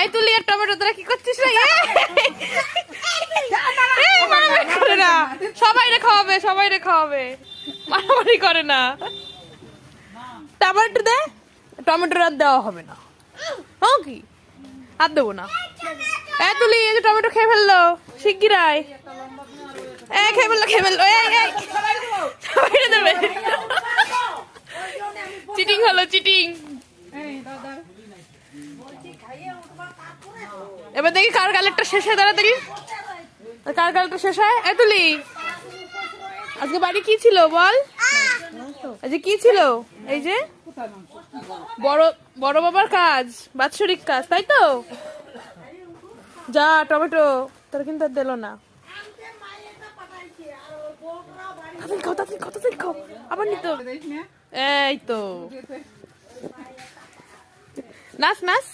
এই তুলি আর টমেটো তোরা কি করছিস রে? মারামারি করে না, সবাই রে খাওয়াবে, সবাই রে খাওয়াবে, মারামারি করে না। টমেটো দে, টমেটো আর দেওয়া হবে না। ও কি আর দেবো না। এই তুলি এই যে টমেটো খেয়ে ফেললো শিগগিরাই। খেয়ে ফেললো, খেয়ে ফেললো। সবাই দেবে। চিটিং হলো, চিটিং। এবার দেখি কার কালেরটা শেষ হয়, তাড়াতাড়ি কার কালেরটা শেষ হয়। এই তুলি আজকে বাড়ি কি ছিল বল? আজকে কি ছিল? এই যে বড় বাবার কাজ, বাৎসরিক কাজ, তাই তো? যা টমেটো তোর কিন্তু আর দিল না। আবার নিতো। এই তো নাচ নাচ।